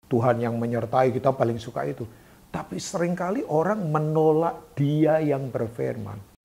Tuhan yang menyertai, kita paling suka itu. Tapi seringkali orang menolak Dia yang berfirman.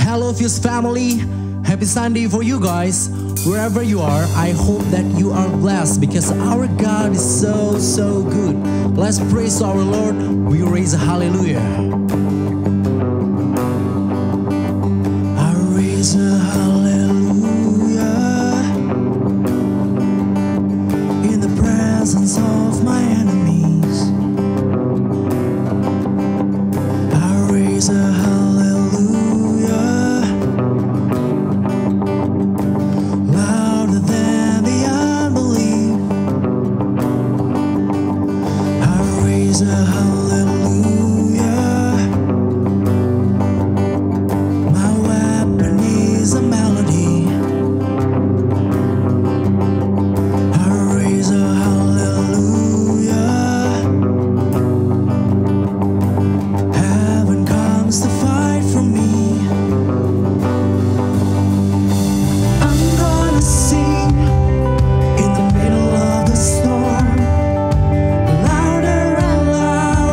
Hello Fuse family, happy Sunday for you guys. Wherever you are, I hope that you are blessed because our God is so good. Let's praise our Lord. We raise a hallelujah. I raise a hallelujah in the presence of my enemies. I raise a hallelujah louder than the unbelief. I raise a hallelujah. My weapon is a melody. I raise a hallelujah. Heaven comes to fight for me. I'm gonna sing in the middle of the storm, louder and louder.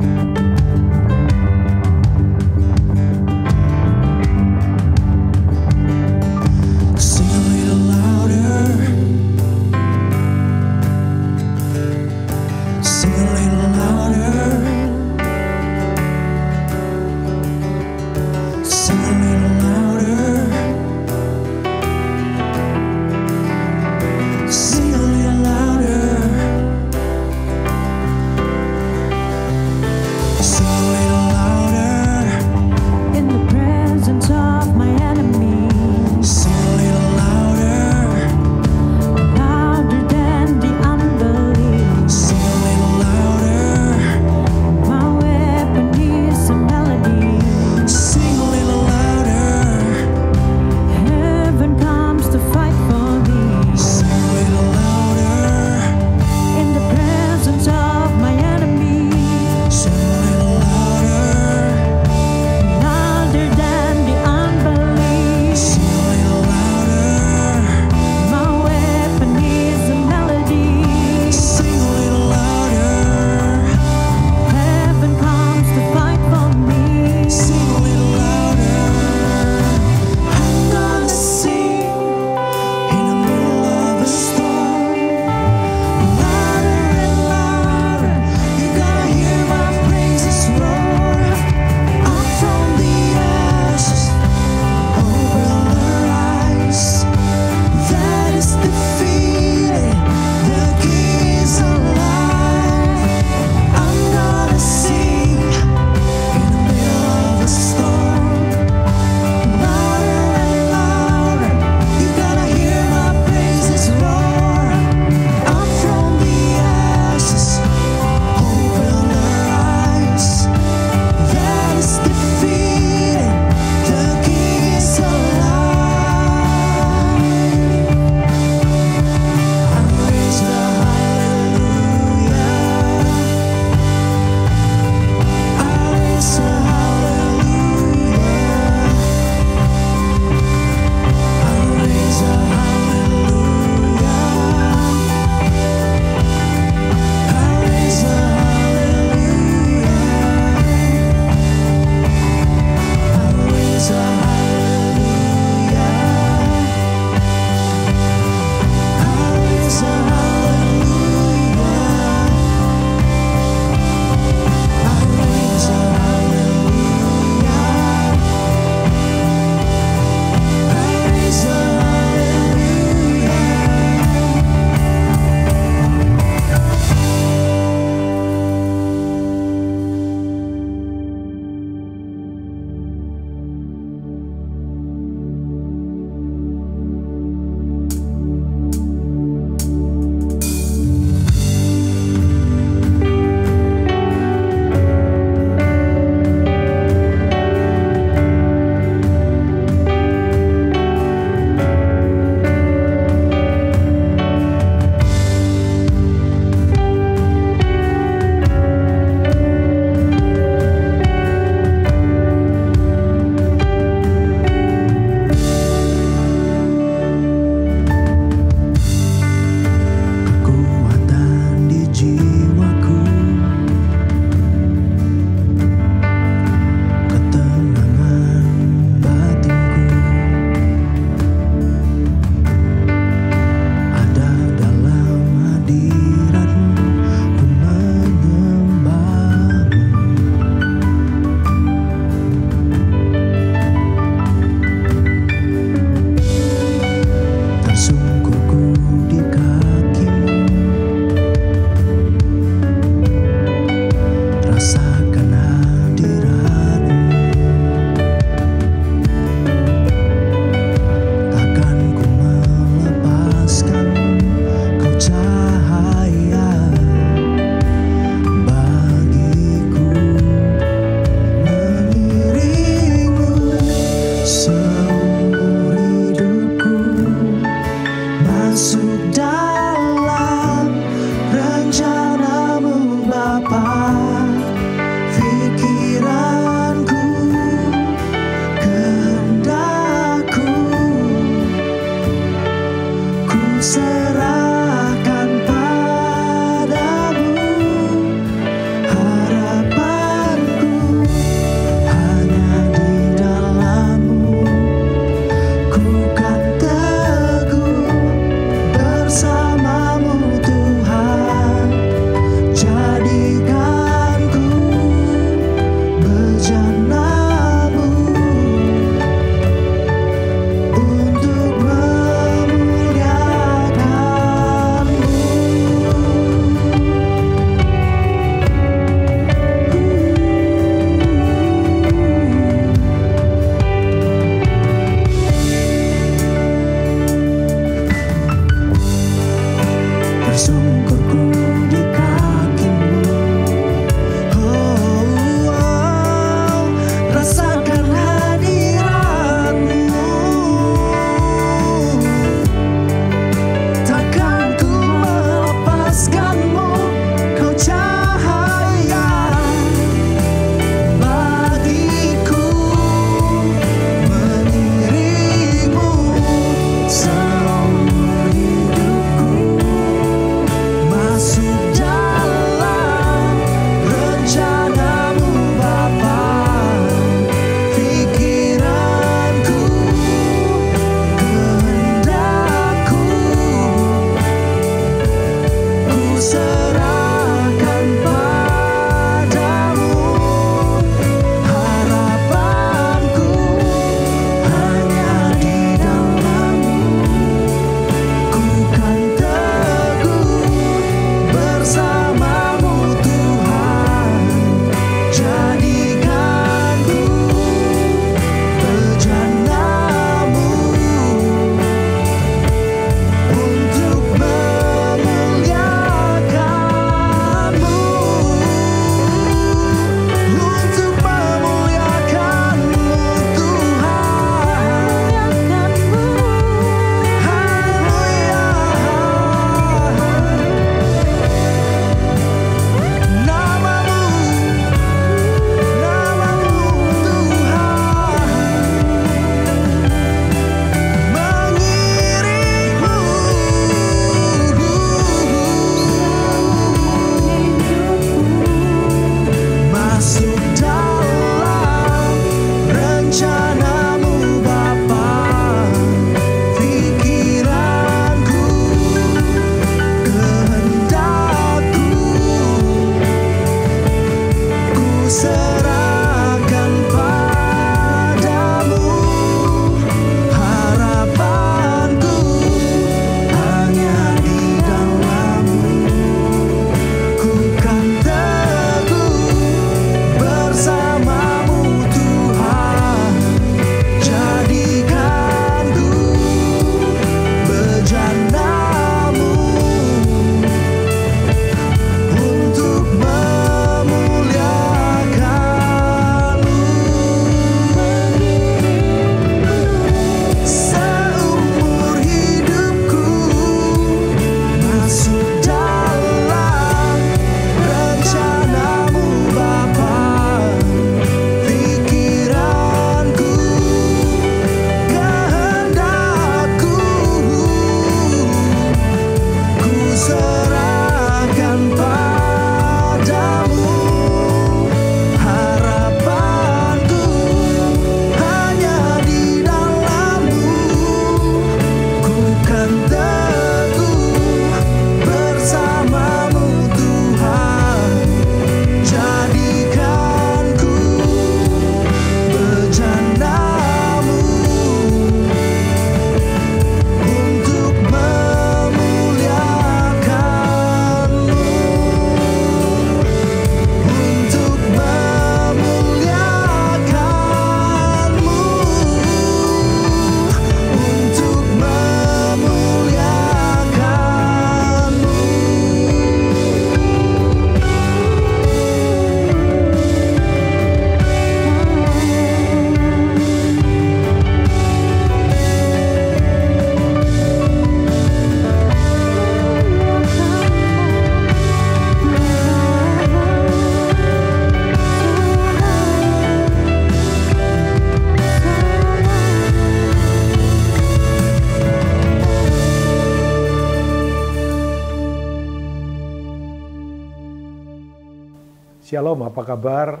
Shalom, apa kabar?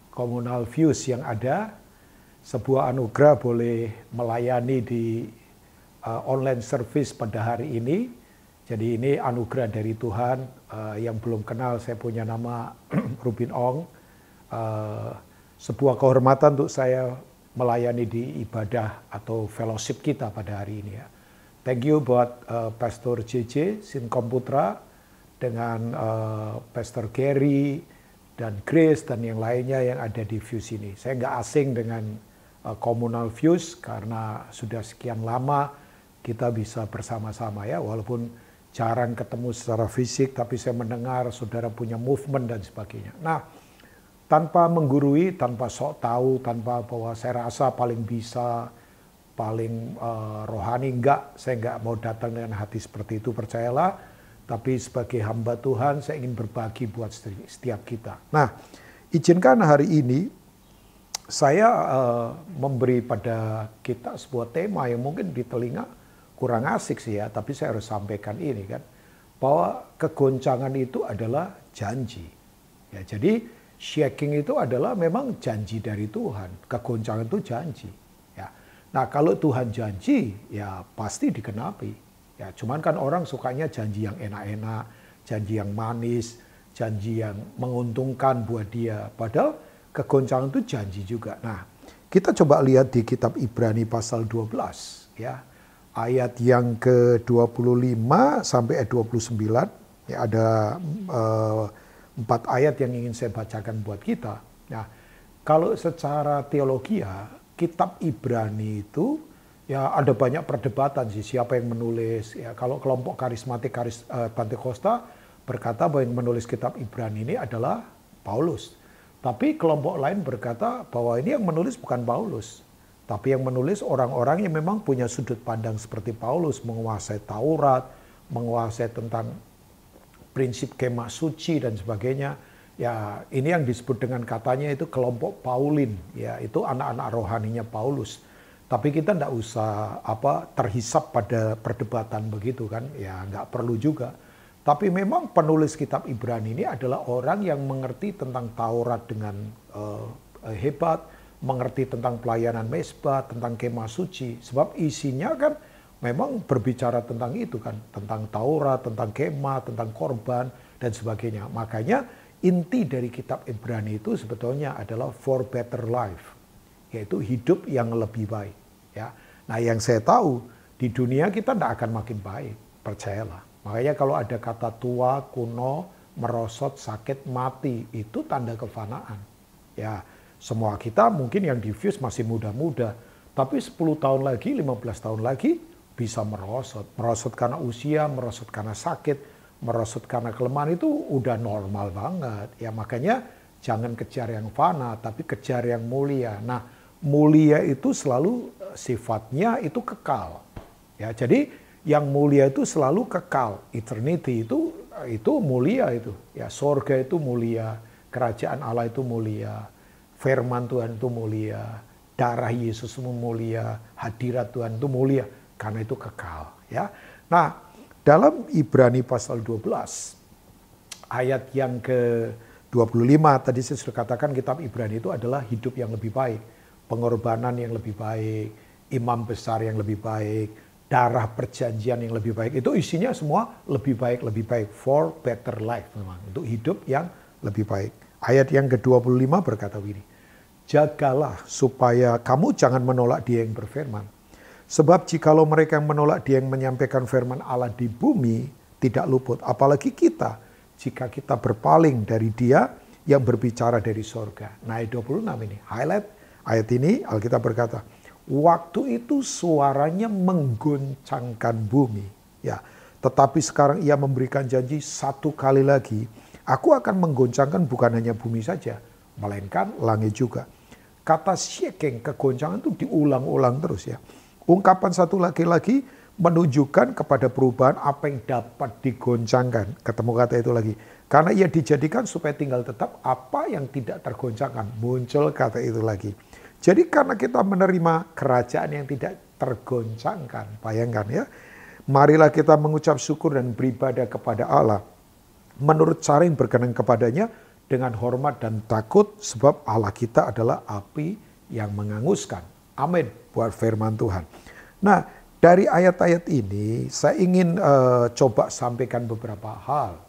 Komunal Views yang ada, sebuah anugerah boleh melayani di online service pada hari ini. Jadi ini anugerah dari Tuhan. Yang belum kenal, saya punya nama Rubin Ong. Sebuah kehormatan untuk saya melayani di ibadah atau fellowship kita pada hari ini ya. Thank you buat Pastor JJ Sinkom Putra dengan Pastor Gary dan Grace dan yang lainnya yang ada di Views ini. Saya nggak asing dengan Komunal Views karena sudah sekian lama kita bisa bersama-sama ya, walaupun jarang ketemu secara fisik, tapi saya mendengar saudara punya movement dan sebagainya. Nah, tanpa menggurui, tanpa sok tahu, tanpa bahwa saya rasa paling bisa, paling rohani, saya enggak mau datang dengan hati seperti itu, percayalah. Tapi sebagai hamba Tuhan, saya ingin berbagi buat setiap kita. Nah, izinkan hari ini saya memberi pada kita sebuah tema yang mungkin di telinga kurang asik sih ya, tapi saya harus sampaikan ini kan, bahwa kegoncangan itu adalah janji. Ya, jadi shaking itu adalah memang janji dari Tuhan. Kegoncangan itu janji. Ya. Nah kalau Tuhan janji, ya pasti dikenapi. Ya, cuman kan orang sukanya janji yang enak-enak, janji yang manis, janji yang menguntungkan buat dia. Padahal kegoncangan itu janji juga. Nah kita coba lihat di kitab Ibrani pasal 12 ya. Ayat yang ke-25 sampai ayat 29, ya ada 4 ayat yang ingin saya bacakan buat kita. Nah, kalau secara teologi ya, kitab Ibrani itu ya ada banyak perdebatan sih siapa yang menulis. Ya, kalau kelompok karismatik Pentakosta berkata bahwa yang menulis kitab Ibrani ini adalah Paulus. Tapi kelompok lain berkata bahwa ini yang menulis bukan Paulus. Tapi yang menulis orang-orang yang memang punya sudut pandang seperti Paulus, menguasai Taurat, menguasai tentang prinsip kemah suci dan sebagainya. Ya, ini yang disebut dengan katanya itu kelompok Paulin, ya, itu anak-anak rohaninya Paulus. Tapi kita tidak usah terhisap pada perdebatan begitu kan, ya nggak perlu juga. Tapi memang penulis kitab Ibrani ini adalah orang yang mengerti tentang Taurat dengan hebat, mengerti tentang pelayanan mezbah, tentang kemah suci. Sebab isinya kan memang berbicara tentang itu kan. Tentang Taurat, tentang kemah, tentang korban, dan sebagainya. Makanya inti dari kitab Ibrani itu sebetulnya adalah for better life. Yaitu hidup yang lebih baik. Ya. Nah yang saya tahu, di dunia kita tidak akan makin baik. Percayalah. Makanya kalau ada kata tua, kuno, merosot, sakit, mati, itu tanda kefanaan. Ya. Semua kita mungkin yang di Views masih muda-muda, tapi 10 tahun lagi, 15 tahun lagi bisa merosot. Merosot karena usia, merosot karena sakit, merosot karena kelemahan itu udah normal banget. Ya makanya jangan kejar yang fana, tapi kejar yang mulia. Nah mulia itu selalu sifatnya itu kekal. Ya jadi yang mulia itu selalu kekal. Eternity itu mulia itu. Ya sorga itu mulia, kerajaan Allah itu mulia. Firman Tuhan itu mulia, darah Yesus itu mulia, hadirat Tuhan itu mulia, karena itu kekal. Ya. Nah, dalam Ibrani pasal 12, ayat yang ke-25, tadi saya sudah katakan kitab Ibrani itu adalah hidup yang lebih baik, pengorbanan yang lebih baik, imam besar yang lebih baik, darah perjanjian yang lebih baik. Itu isinya semua lebih baik, for better life memang, untuk hidup yang lebih baik. Ayat yang ke-25 berkata begini, jagalah supaya kamu jangan menolak Dia yang berfirman. Sebab jikalau mereka yang menolak Dia yang menyampaikan firman Allah di bumi tidak luput. Apalagi kita, jika kita berpaling dari Dia yang berbicara dari sorga. Nah ayat 26 ini, highlight ayat ini, Alkitab berkata, waktu itu suaranya menggoncangkan bumi. Ya, tetapi sekarang Ia memberikan janji satu kali lagi, aku akan menggoncangkan bukan hanya bumi saja, melainkan langit juga. Kata shaking, kegoncangan itu diulang-ulang terus ya. Ungkapan satu lagi menunjukkan kepada perubahan apa yang dapat digoncangkan. Ketemu kata itu lagi. Karena ia dijadikan supaya tinggal tetap apa yang tidak tergoncangkan. Muncul kata itu lagi. Jadi karena kita menerima kerajaan yang tidak tergoncangkan. Bayangkan ya. Marilah kita mengucap syukur dan beribadah kepada Allah. Menurut cara yang berkenan kepadanya dengan hormat dan takut, sebab Allah kita adalah api yang menghanguskan. Amin buat firman Tuhan. Nah, dari ayat-ayat ini saya ingin coba sampaikan beberapa hal.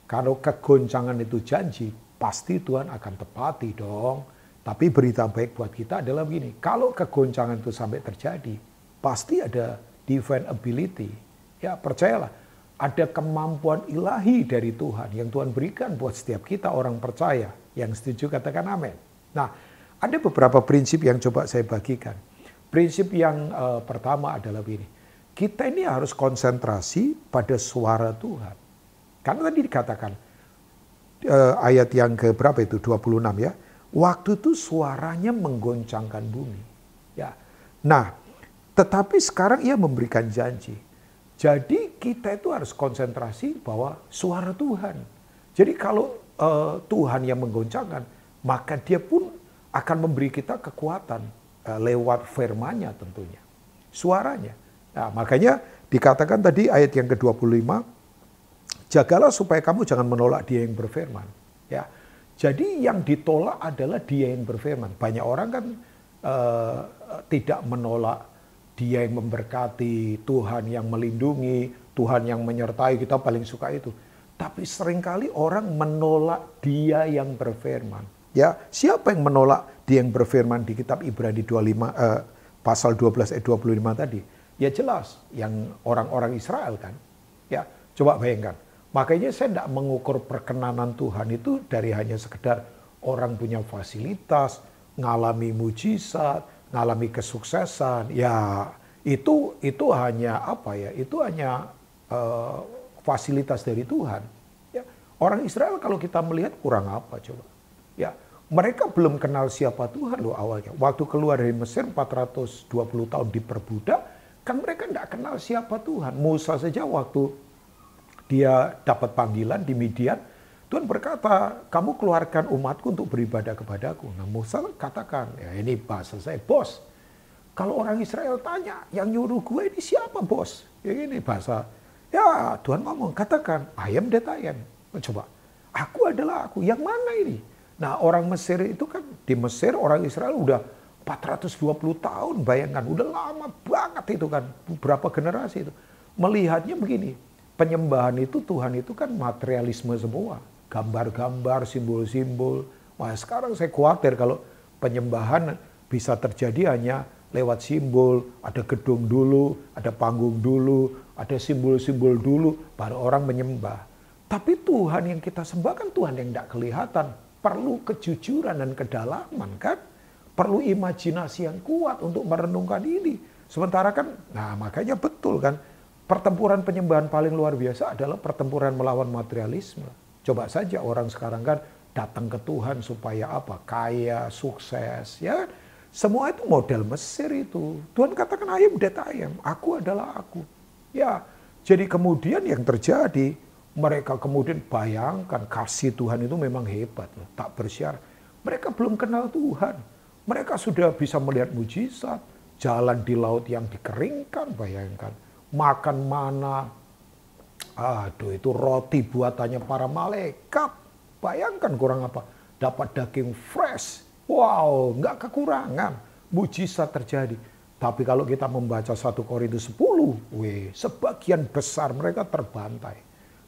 Kalau kegoncangan itu janji, pasti Tuhan akan tepati dong. Tapi berita baik buat kita adalah begini, kalau kegoncangan itu sampai terjadi, pasti ada divine ability. Ya, percayalah, ada kemampuan ilahi dari Tuhan yang Tuhan berikan buat setiap kita orang percaya. Yang setuju katakan amin. Nah, ada beberapa prinsip yang coba saya bagikan. Prinsip yang pertama adalah begini. Kita ini harus konsentrasi pada suara Tuhan. Karena tadi dikatakan, ayat yang ke berapa itu? 26 ya. Waktu itu suaranya menggoncangkan bumi. Ya. Nah, tetapi sekarang ia memberikan janji. Jadi kita itu harus konsentrasi bahwa suara Tuhan. Jadi kalau Tuhan yang menggoncangkan, maka dia pun akan memberi kita kekuatan lewat firman-Nya tentunya. Suaranya. Nah, makanya dikatakan tadi ayat yang ke-25, jagalah supaya kamu jangan menolak Dia yang berfirman. Ya. Jadi yang ditolak adalah Dia yang berfirman. Banyak orang kan tidak menolak Dia yang memberkati, Tuhan yang melindungi, Tuhan yang menyertai, kita paling suka itu. Tapi seringkali orang menolak Dia yang berfirman. Ya, siapa yang menolak Dia yang berfirman di kitab Ibrani 25 pasal 12 ayat 25 tadi? Ya jelas, yang orang-orang Israel kan. Ya, coba bayangkan. Makanya saya tidak mengukur perkenanan Tuhan itu dari hanya sekedar orang punya fasilitas, ngalami mujizat, ngalami kesuksesan. Ya, itu hanya apa ya? Itu hanya fasilitas dari Tuhan. Ya, orang Israel kalau kita melihat kurang apa coba? Ya, mereka belum kenal siapa Tuhan loh awalnya. Waktu keluar dari Mesir 420 tahun diperbudak, kan mereka tidak kenal siapa Tuhan. Musa saja waktu dia dapat panggilan di Midian, Tuhan berkata, kamu keluarkan umatku untuk beribadah kepadaku. Nah Musa katakan, ya ini bahasa saya, bos. Kalau orang Israel tanya, yang nyuruh gue ini siapa bos? Ya ini bahasa, ya Tuhan ngomong, katakan, I am that I am. Coba, aku adalah aku, yang mana ini? Nah orang Mesir itu kan, di Mesir orang Israel udah 420 tahun, bayangkan, udah lama banget itu kan, berapa generasi itu. Melihatnya begini, penyembahan itu Tuhan itu kan materialisme semua. Gambar-gambar, simbol-simbol. Wah sekarang saya khawatir kalau penyembahan bisa terjadi hanya lewat simbol. Ada gedung dulu, ada panggung dulu, ada simbol-simbol dulu, baru orang menyembah. Tapi Tuhan yang kita sembah kan Tuhan yang tidak kelihatan. Perlu kejujuran dan kedalaman kan. Perlu imajinasi yang kuat untuk merenungkan ini. Sementara kan, nah makanya betul kan, pertempuran penyembahan paling luar biasa adalah pertempuran melawan materialisme. Coba saja orang sekarang kan datang ke Tuhan supaya apa? Kaya, sukses, ya. Semua itu model Mesir itu. Tuhan katakan, I am that I am. Aku adalah aku. Ya, jadi kemudian yang terjadi, mereka kemudian bayangkan kasih Tuhan itu memang hebat. Tak bersyarat. Mereka belum kenal Tuhan. Mereka sudah bisa melihat mujizat. Jalan di laut yang dikeringkan, bayangkan. Makan mana, aduh itu roti buatannya para malaikat. Bayangkan kurang apa, dapat daging fresh. Wow, nggak kekurangan. Mujizat terjadi. Tapi kalau kita membaca 1 Korintus 10, sebagian besar mereka terbantai.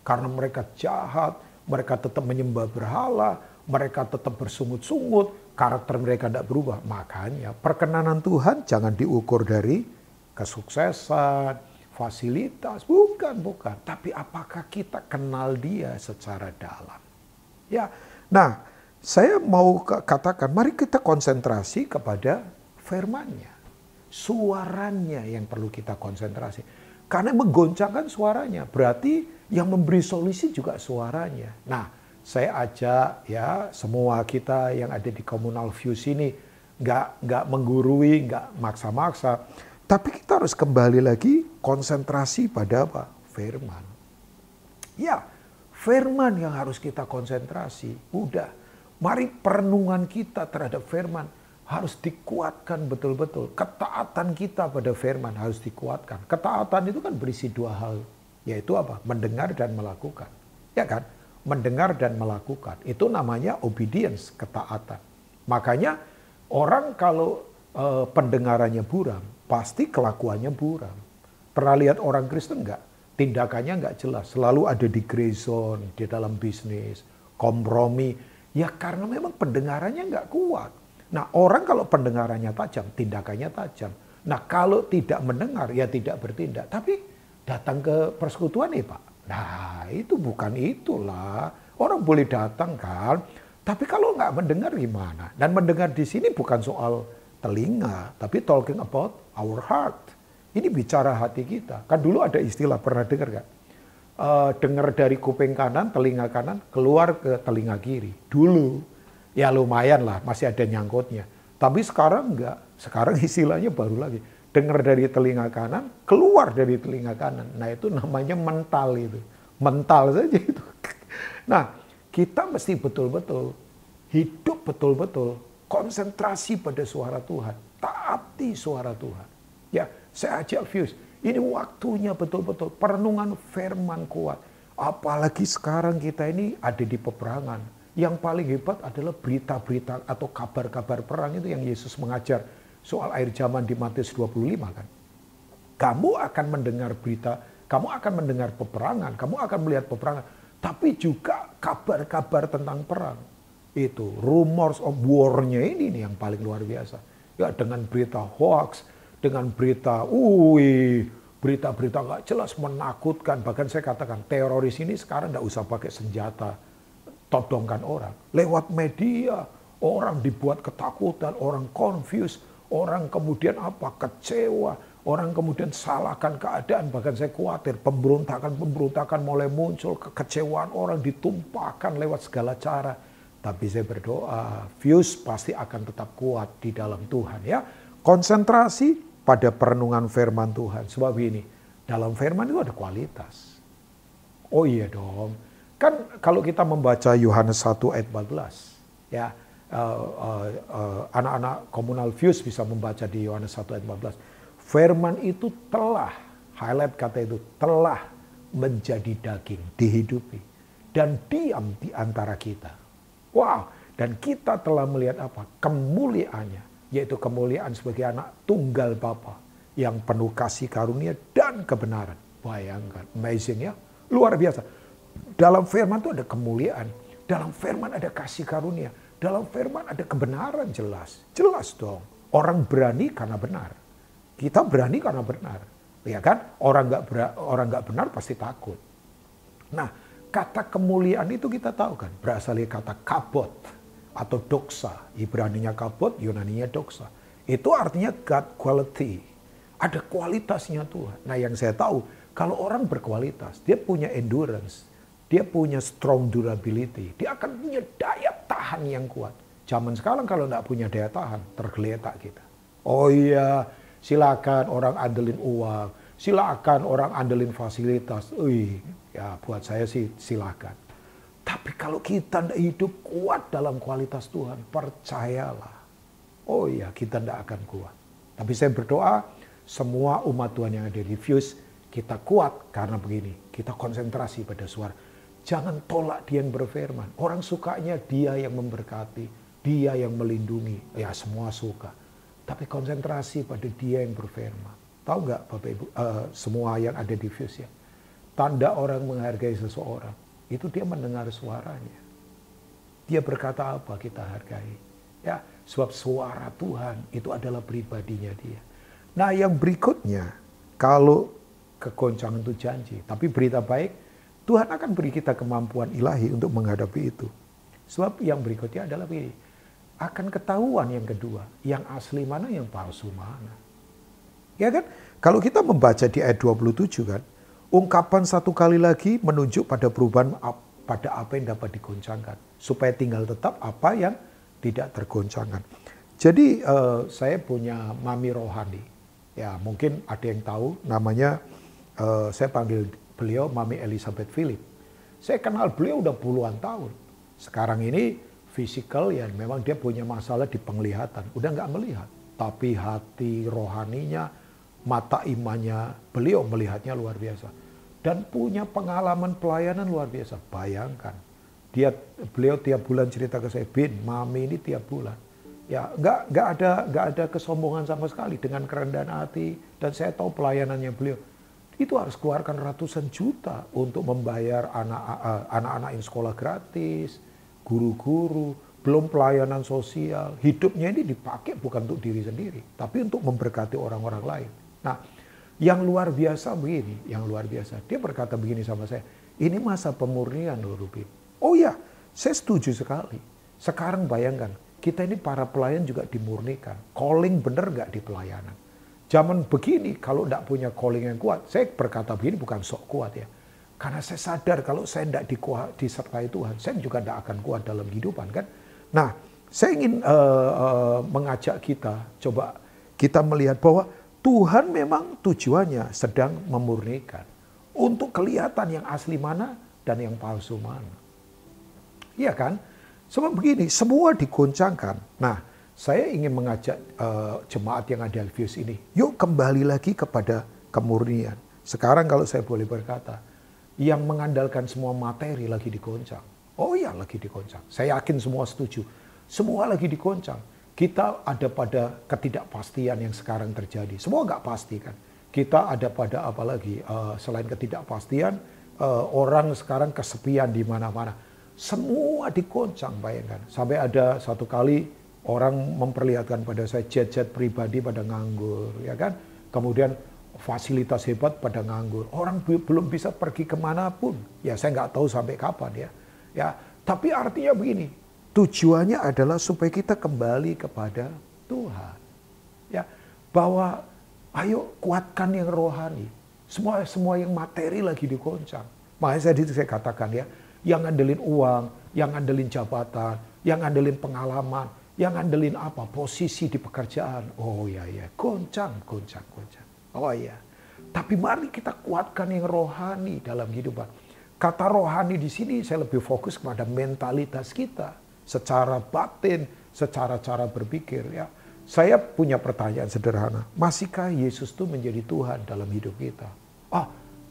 Karena mereka jahat, mereka tetap menyembah berhala, mereka tetap bersungut-sungut, karakter mereka tidak berubah. Makanya perkenanan Tuhan jangan diukur dari kesuksesan, fasilitas, bukan. Tapi apakah kita kenal Dia secara dalam? Ya, nah saya mau katakan, mari kita konsentrasi kepada firman-Nya. Suaranya yang perlu kita konsentrasi. Karena menggoncangkan suaranya, berarti yang memberi solusi juga suaranya. Nah, saya ajak ya semua kita yang ada di Communal Views ini, nggak menggurui, nggak maksa-maksa. Tapi kita harus kembali lagi konsentrasi pada apa? Firman. Ya, firman yang harus kita konsentrasi. Udah, mari perenungan kita terhadap firman harus dikuatkan betul-betul. Ketaatan kita pada firman harus dikuatkan. Ketaatan itu kan berisi dua hal. Yaitu apa? Mendengar dan melakukan. Ya kan? mendengar dan melakukan. Itu namanya obedience, ketaatan. Makanya orang kalau pendengarannya buram, pasti kelakuannya buram. Pernah lihat orang Kristen enggak? Tindakannya enggak jelas. Selalu ada di gray zone, di dalam bisnis, kompromi. Ya karena memang pendengarannya enggak kuat. Nah orang kalau pendengarannya tajam, tindakannya tajam. Nah kalau tidak mendengar, ya tidak bertindak. Tapi datang ke persekutuan nih Pak. Nah itu bukan itulah. Orang boleh datang kan. Tapi kalau nggak mendengar gimana? Dan mendengar di sini bukan soal telinga, tapi talking about our heart. Ini bicara hati kita. Kan dulu ada istilah, pernah dengar nggak? Dengar dari kuping kanan, telinga kanan, keluar ke telinga kiri. Dulu, ya lumayan lah, masih ada nyangkutnya. Tapi sekarang enggak. Sekarang istilahnya baru lagi. Dengar dari telinga kanan, keluar dari telinga kanan. Nah itu namanya mental itu. Mental saja itu. Nah kita mesti betul-betul hidup betul-betul. Konsentrasi pada suara Tuhan. Taati suara Tuhan. Ya saya ajak Fuse. Ini waktunya betul-betul. Perenungan firman kuat. Apalagi sekarang kita ini ada di peperangan. Yang paling hebat adalah berita-berita atau kabar-kabar perang itu yang Yesus mengajar. Soal akhir zaman di Matius 25 kan. Kamu akan mendengar berita, kamu akan mendengar peperangan, kamu akan melihat peperangan. Tapi juga kabar-kabar tentang perang. Itu rumors of war-nya ini nih yang paling luar biasa. Ya dengan berita hoax, dengan berita, berita-berita nggak jelas, menakutkan. Bahkan saya katakan teroris ini sekarang nggak usah pakai senjata, todongkan orang. Lewat media, orang dibuat ketakutan, orang confused, orang kemudian kecewa, orang kemudian salahkan keadaan. Bahkan saya khawatir pemberontakan mulai muncul, kekecewaan orang ditumpahkan lewat segala cara. Tapi saya berdoa, Fuse pasti akan tetap kuat di dalam Tuhan ya. Konsentrasi pada perenungan firman Tuhan. Sebab ini, dalam firman itu ada kualitas. Oh iya dong. Kan kalau kita membaca Yohanes 1 ayat 14, ya anak-anak komunal Fuse bisa membaca di Yohanes 1 ayat 14. Firman itu telah, highlight kata itu, telah menjadi daging, dihidupi. Dan diam di antara kita. Wow, dan kita telah melihat apa? Kemuliaannya, yaitu kemuliaan sebagai anak tunggal Bapa yang penuh kasih karunia dan kebenaran. Bayangkan, amazing ya, luar biasa. Dalam firman itu ada kemuliaan, dalam firman ada kasih karunia, dalam firman ada kebenaran jelas. Jelas dong, orang berani karena benar. Kita berani karena benar, ya kan? Orang nggak benar pasti takut. Nah, kata kemuliaan itu kita tahu kan, berasal dari kata kabot atau doksa. Ibraninya kabot, Yunaninya doksa. Itu artinya God quality. Ada kualitasnya Tuhan. Nah yang saya tahu, kalau orang berkualitas, dia punya endurance, dia punya strong durability, dia akan punya daya tahan yang kuat. Zaman sekarang kalau nggak punya daya tahan, tergeletak kita. Oh iya, silakan orang andelin uang, silakan orang andelin fasilitas. Ya buat saya sih silakan. Tapi kalau kita tidak hidup kuat dalam kualitas Tuhan, percayalah. Oh iya, kita tidak akan kuat. Tapi saya berdoa, semua umat Tuhan yang ada di Fuse, kita kuat karena begini. Kita konsentrasi pada suara. Jangan tolak dia yang berfirman. Orang sukanya dia yang memberkati, dia yang melindungi. Ya semua suka. Tapi konsentrasi pada dia yang berfirman. Tahu nggak Bapak Ibu, semua yang ada di Fuse ya? Tanda orang menghargai seseorang, itu dia mendengar suaranya. Dia berkata apa kita hargai. Ya, sebab suara Tuhan itu adalah pribadinya dia. Nah yang berikutnya, kalau kegoncangan itu janji, tapi berita baik, Tuhan akan beri kita kemampuan ilahi untuk menghadapi itu. Sebab yang berikutnya adalah begini, akan ketahuan yang kedua, yang asli mana, yang palsu mana. Ya kan, kalau kita membaca di ayat 27 kan, ungkapan satu kali lagi menunjuk pada perubahan pada apa yang dapat digoncangkan. Supaya tinggal tetap apa yang tidak tergoncangkan. Jadi saya punya mami rohani. Ya mungkin ada yang tahu namanya, saya panggil beliau Mami Elizabeth Philip. Saya kenal beliau udah puluhan tahun. Sekarang ini fisikal ya memang dia punya masalah di penglihatan. Udah nggak melihat. Tapi hati rohaninya, mata imannya beliau melihatnya luar biasa. Dan punya pengalaman pelayanan luar biasa. Bayangkan, Beliau tiap bulan cerita ke saya, Bin, Mami ini tiap bulan. Ya, nggak ada kesombongan sama sekali, dengan kerendahan hati, dan saya tahu pelayanannya beliau. Itu harus keluarkan ratusan juta untuk membayar anak-anak yang sekolah gratis, guru-guru, belum pelayanan sosial. Hidupnya ini dipakai bukan untuk diri sendiri, tapi untuk memberkati orang-orang lain. Nah, yang luar biasa begini, yang luar biasa. Dia berkata begini sama saya, ini masa pemurnian loh, Rubin. Oh ya, saya setuju sekali. Sekarang bayangkan, kita ini para pelayan juga dimurnikan. Calling bener gak di pelayanan? Zaman begini, kalau tidak punya calling yang kuat, saya berkata begini bukan sok kuat ya. Karena saya sadar kalau saya tidak disertai Tuhan, saya juga tidak akan kuat dalam kehidupan kan. Nah, saya ingin mengajak kita, coba kita melihat bahwa Tuhan memang tujuannya sedang memurnikan. Untuk kelihatan yang asli mana dan yang palsu mana. Iya kan? Sebab begini, semua digoncangkan. Nah, saya ingin mengajak jemaat yang ada Alpheus ini, yuk kembali lagi kepada kemurnian. Sekarang kalau saya boleh berkata, yang mengandalkan semua materi lagi digoncang. Oh iya, lagi digoncang. Saya yakin semua setuju. Semua lagi digoncang. Kita ada pada ketidakpastian yang sekarang terjadi. Semua nggak pasti kan. Kita ada pada apalagi selain ketidakpastian, orang sekarang kesepian di mana-mana. Semua digoncang, bayangkan. Sampai ada satu kali orang memperlihatkan pada saya jet-jet pribadi pada nganggur, ya kan? Kemudian fasilitas hebat pada nganggur. Orang belum bisa pergi kemanapun. Ya saya nggak tahu sampai kapan ya. Ya, tapi artinya begini, tujuannya adalah supaya kita kembali kepada Tuhan. Ya, bahwa ayo kuatkan yang rohani. Semua yang materi lagi digoncang. Makanya saya katakan ya, yang ngandelin uang, yang ngandelin jabatan, yang ngandelin pengalaman, yang ngandelin apa? Posisi di pekerjaan. Oh ya, goncang. Oh ya. Tapi mari kita kuatkan yang rohani dalam kehidupan. Kata rohani di sini saya lebih fokus kepada mentalitas kita. Secara batin, secara cara berpikir ya. Saya punya pertanyaan sederhana. Masihkah Yesus itu menjadi Tuhan dalam hidup kita?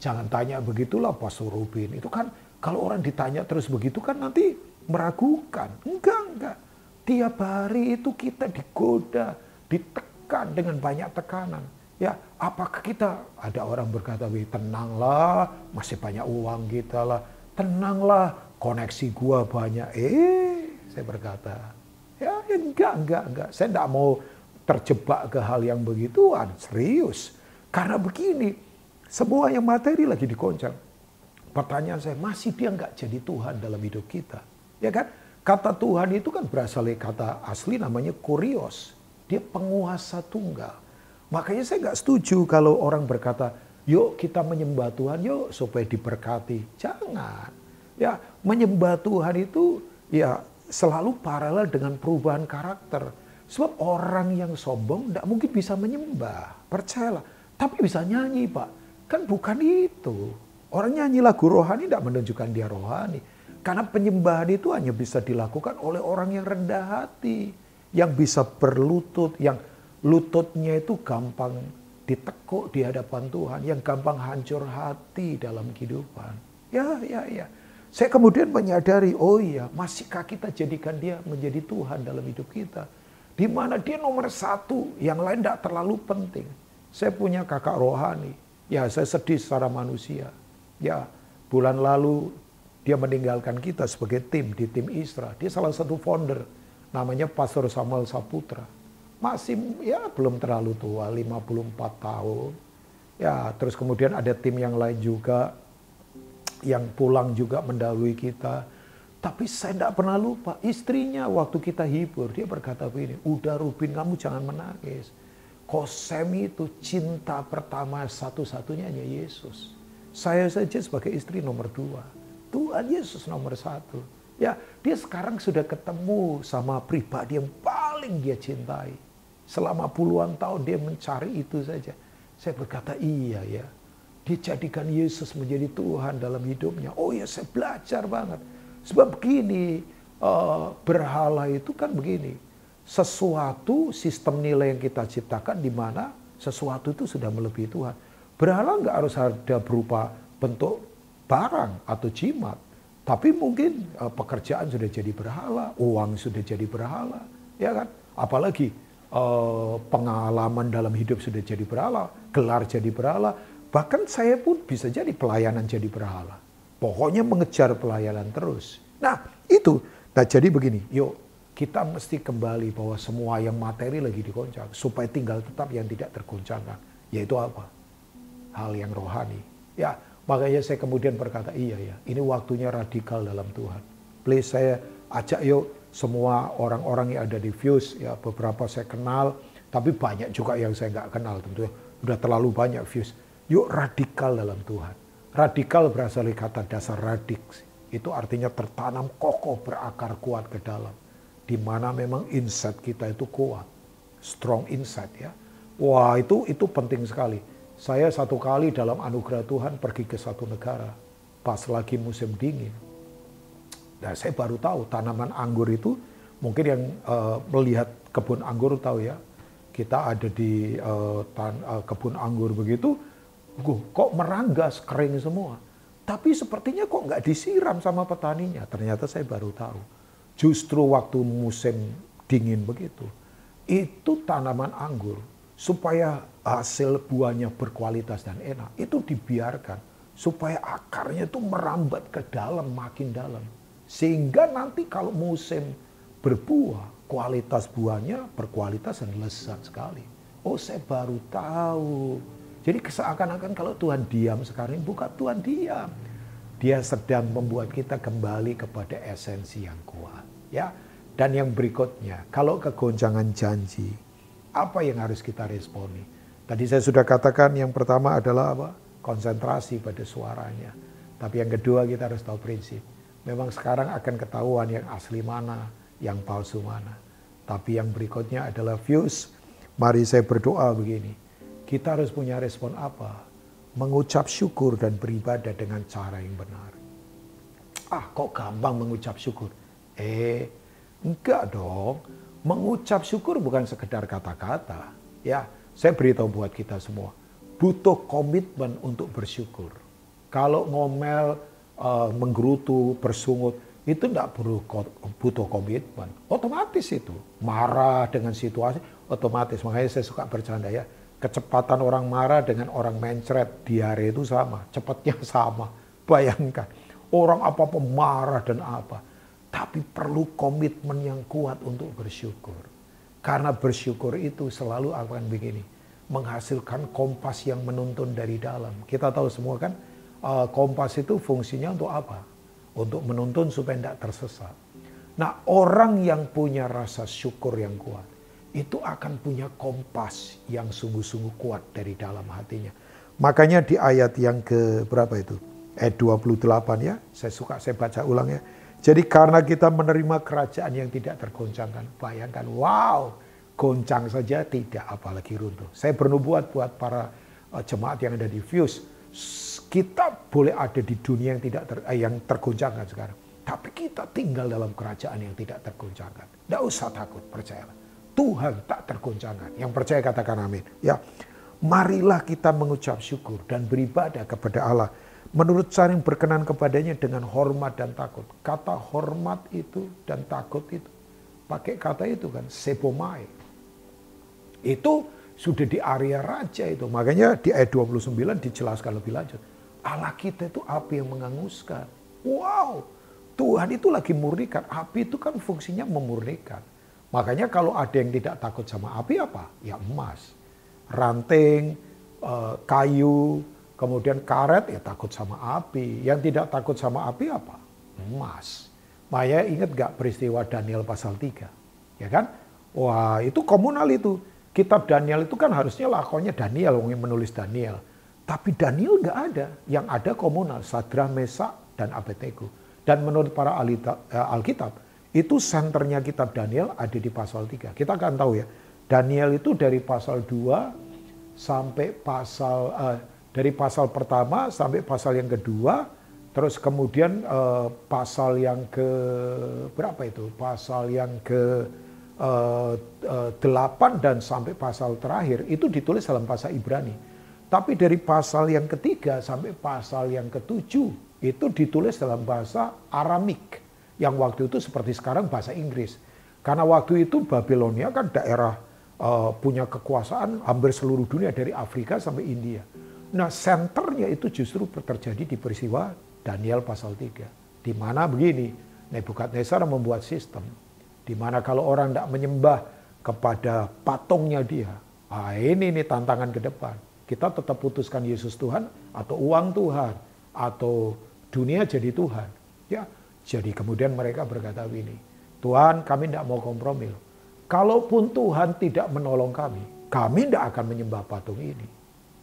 Jangan tanya begitulah Pastor Rubin. Itu kan kalau orang ditanya terus begitu kan nanti meragukan. Enggak. Tiap hari itu kita digoda, ditekan dengan banyak tekanan. Ya, apakah kita, ada orang berkata, tenanglah, masih banyak uang kita lah. Tenanglah, koneksi gua banyak. Saya berkata, ya enggak. Saya enggak mau terjebak ke hal yang begituan, serius. Karena begini, semua yang materi lagi digoncang. Pertanyaan saya, masih dia enggak jadi Tuhan dalam hidup kita? Ya kan? Kata Tuhan itu kan berasal dari kata asli namanya kurios. Dia penguasa tunggal. Makanya saya nggak setuju kalau orang berkata, yuk kita menyembah Tuhan, yuk supaya diberkati. Jangan. Ya, menyembah Tuhan itu ya selalu paralel dengan perubahan karakter. Sebab orang yang sombong tidak mungkin bisa menyembah. Percayalah. Tapi bisa nyanyi, Pak. Kan bukan itu. Orang nyanyi lagu rohani tidak menunjukkan dia rohani. Karena penyembahan itu hanya bisa dilakukan oleh orang yang rendah hati. Yang bisa berlutut, yang lututnya itu gampang ditekuk di hadapan Tuhan. Yang gampang hancur hati dalam kehidupan. Ya. Saya kemudian menyadari, oh iya, masihkah kita jadikan dia menjadi Tuhan dalam hidup kita. Di mana dia nomor satu, yang lain tidak terlalu penting. Saya punya kakak rohani. Ya, saya sedih secara manusia. Ya, bulan lalu dia meninggalkan kita sebagai tim di tim Isra. Dia salah satu founder, namanya Pastor Samuel Saputra. Masih ya belum terlalu tua, 54 tahun. Ya, terus kemudian ada tim yang lain juga yang pulang juga mendahului kita. Tapi saya tidak pernah lupa, istrinya waktu kita hibur, dia berkata begini, udah Rubin kamu jangan menangis. Kosem itu cinta pertama satu-satunya hanya Yesus. Saya saja sebagai istri nomor 2. Tuhan Yesus nomor 1. Ya, dia sekarang sudah ketemu sama pribadi yang paling dia cintai. Selama puluhan tahun dia mencari itu saja. Saya berkata, iya ya. Dia jadikan Yesus menjadi Tuhan dalam hidupnya. Oh ya, saya belajar banget. Sebab begini, berhala itu kan begini. Sesuatu sistem nilai yang kita ciptakan di mana sesuatu itu sudah melebihi Tuhan. Berhala nggak harus ada berupa bentuk barang atau jimat. Tapi mungkin pekerjaan sudah jadi berhala, uang sudah jadi berhala, ya kan? Apalagi pengalaman dalam hidup sudah jadi berhala, gelar jadi berhala. Bahkan saya pun bisa jadi pelayanan jadi berhala. Pokoknya mengejar pelayanan terus. Nah itu, nah jadi begini, yuk kita mesti kembali bahwa semua yang materi lagi digoncang. Supaya tinggal tetap yang tidak tergoncangkan. Yaitu apa? Hal yang rohani. Ya, makanya saya kemudian berkata, iya ya, ini waktunya radikal dalam Tuhan. Please saya ajak yuk semua orang-orang yang ada di Fuse, ya beberapa saya kenal, tapi banyak juga yang saya nggak kenal tentunya. Udah terlalu banyak Fuse. Yuk radikal dalam Tuhan. Radikal berasal dari kata dasar radix. Itu artinya tertanam kokoh, berakar kuat ke dalam. Di mana memang insight kita itu kuat. Strong insight ya. Wah itu penting sekali. Saya satu kali dalam anugerah Tuhan pergi ke satu negara. Pas lagi musim dingin. Nah saya baru tahu tanaman anggur itu, mungkin yang melihat kebun anggur tahu ya. Kita ada di kebun anggur begitu, kok meranggas, kering semua. Tapi sepertinya kok nggak disiram sama petaninya. Ternyata saya baru tahu. Justru waktu musim dingin begitu, itu tanaman anggur supaya hasil buahnya berkualitas dan enak, itu dibiarkan supaya akarnya itu merambat ke dalam, makin dalam. Sehingga nanti kalau musim berbuah, kualitas buahnya berkualitas dan lezat sekali. Oh saya baru tahu. Jadi seakan-akan kalau Tuhan diam sekarang, bukan Tuhan diam. Dia sedang membuat kita kembali kepada esensi yang kuat. Ya. Dan yang berikutnya, kalau kegoncangan janji, apa yang harus kita responi? Tadi saya sudah katakan yang pertama adalah apa? Konsentrasi pada suaranya. Tapi yang kedua kita harus tahu prinsip. Memang sekarang akan ketahuan yang asli mana, yang palsu mana. Tapi yang berikutnya adalah Fuse. Mari saya berdoa begini. Kita harus punya respon apa? Mengucap syukur dan beribadah dengan cara yang benar. Ah, kok gampang mengucap syukur? Enggak dong. Mengucap syukur bukan sekedar kata-kata. Ya, saya beritahu buat kita semua. Butuh komitmen untuk bersyukur. Kalau ngomel, menggerutu, bersungut, itu enggak butuh komitmen. Otomatis itu. Marah dengan situasi, otomatis. Makanya saya suka bercanda ya. Kecepatan orang marah dengan orang mencret, diare itu sama. Cepatnya sama. Bayangkan. Orang apa-apa marah dan apa. Tapi perlu komitmen yang kuat untuk bersyukur. Karena bersyukur itu selalu akan begini. Menghasilkan kompas yang menuntun dari dalam. Kita tahu semua kan, kompas itu fungsinya untuk apa? Untuk menuntun supaya tidak tersesat. Nah orang yang punya rasa syukur yang kuat, itu akan punya kompas yang sungguh-sungguh kuat dari dalam hatinya. Makanya di ayat yang ke berapa itu? Ayat 28 ya, saya baca ulang ya. Jadi karena kita menerima kerajaan yang tidak tergoncangkan, bayangkan, wow, goncang saja tidak, apalagi runtuh. Saya bernubuat buat para jemaat yang ada di Fuse, kita boleh ada di dunia yang tergoncangkan sekarang, tapi kita tinggal dalam kerajaan yang tidak tergoncangkan. Tidak usah takut, percayalah. Tuhan tak tergoncangkan. Yang percaya katakan amin. Ya, marilah kita mengucap syukur dan beribadah kepada Allah menurut cara yang berkenan kepadanya dengan hormat dan takut. Kata hormat itu dan takut itu, pakai kata itu kan, sebomai. Itu sudah di area raja itu. Makanya di ayat 29 dijelaskan lebih lanjut. Allah kita itu api yang menganguskan. Wow, Tuhan itu lagi murnikan. Api itu kan fungsinya memurnikan. Makanya kalau ada yang tidak takut sama api apa? Ya emas. Ranting, kayu, kemudian karet ya takut sama api. Yang tidak takut sama api apa? Emas. Maya ingat gak peristiwa Daniel pasal 3? Ya kan? Wah itu komunal itu. Kitab Daniel itu kan harusnya lakonnya Daniel, yang menulis Daniel. Tapi Daniel gak ada. Yang ada komunal, Sadrah, Mesak, dan Abednego. Dan menurut para Alkitab, itu senternya kitab Daniel ada di pasal 3. Kita akan tahu ya, Daniel itu dari pasal 2 sampai dari pasal pertama sampai pasal yang kedua, terus kemudian pasal yang ke berapa itu? Pasal yang ke 8 dan sampai pasal terakhir itu ditulis dalam bahasa Ibrani. Tapi dari pasal yang ketiga sampai pasal yang ke-7 itu ditulis dalam bahasa Aramik, yang waktu itu seperti sekarang bahasa Inggris. Karena waktu itu Babilonia kan daerah punya kekuasaan hampir seluruh dunia dari Afrika sampai India. Nah, senternya itu justru terjadi di peristiwa Daniel pasal 3. Di mana begini, Nebukadnezar membuat sistem di mana kalau orang tidak menyembah kepada patungnya dia, ini tantangan ke depan. Kita tetap putuskan Yesus Tuhan atau uang Tuhan atau dunia jadi Tuhan. Ya, jadi kemudian mereka berkata begini, Tuhan, kami tidak mau kompromi. Kalaupun Tuhan tidak menolong kami tidak akan menyembah patung ini.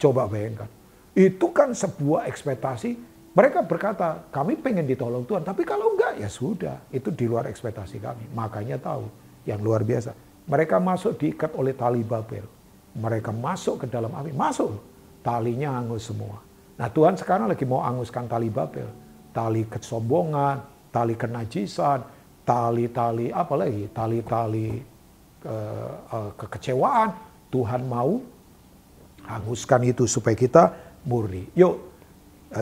Coba bayangkan. Itu kan sebuah ekspektasi. Mereka berkata, kami pengen ditolong Tuhan. Tapi kalau enggak, ya sudah. Itu di luar ekspektasi kami. Makanya tahu, yang luar biasa. Mereka masuk diikat oleh tali Babel. Mereka masuk ke dalam api. Masuk. Talinya hangus semua. Nah, Tuhan sekarang lagi mau hanguskan tali Babel. Tali kesombongan, tali kenajisan, tali-tali apa lagi? Tali-tali kekecewaan. Tuhan mau hanguskan itu supaya kita murni. Yuk,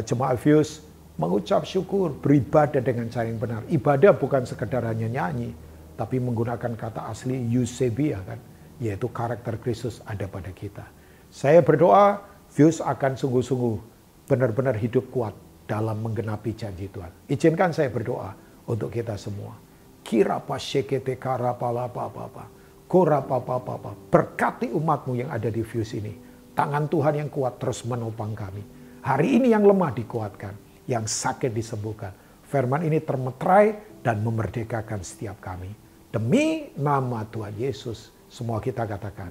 jemaat Fuse mengucap syukur, beribadah dengan cara yang benar. Ibadah bukan sekedar hanya nyanyi, tapi menggunakan kata asli eusebia kan, yaitu karakter Kristus ada pada kita. Saya berdoa Fuse akan sungguh-sungguh benar-benar hidup kuat dalam menggenapi janji Tuhan. Izinkan saya berdoa untuk kita semua. Berkati umatmu yang ada di Fuse ini. Tangan Tuhan yang kuat terus menopang kami. Hari ini yang lemah dikuatkan, yang sakit disembuhkan. Firman ini termeterai dan memerdekakan setiap kami. Demi nama Tuhan Yesus, semua kita katakan.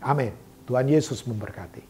Amin. Tuhan Yesus memberkati.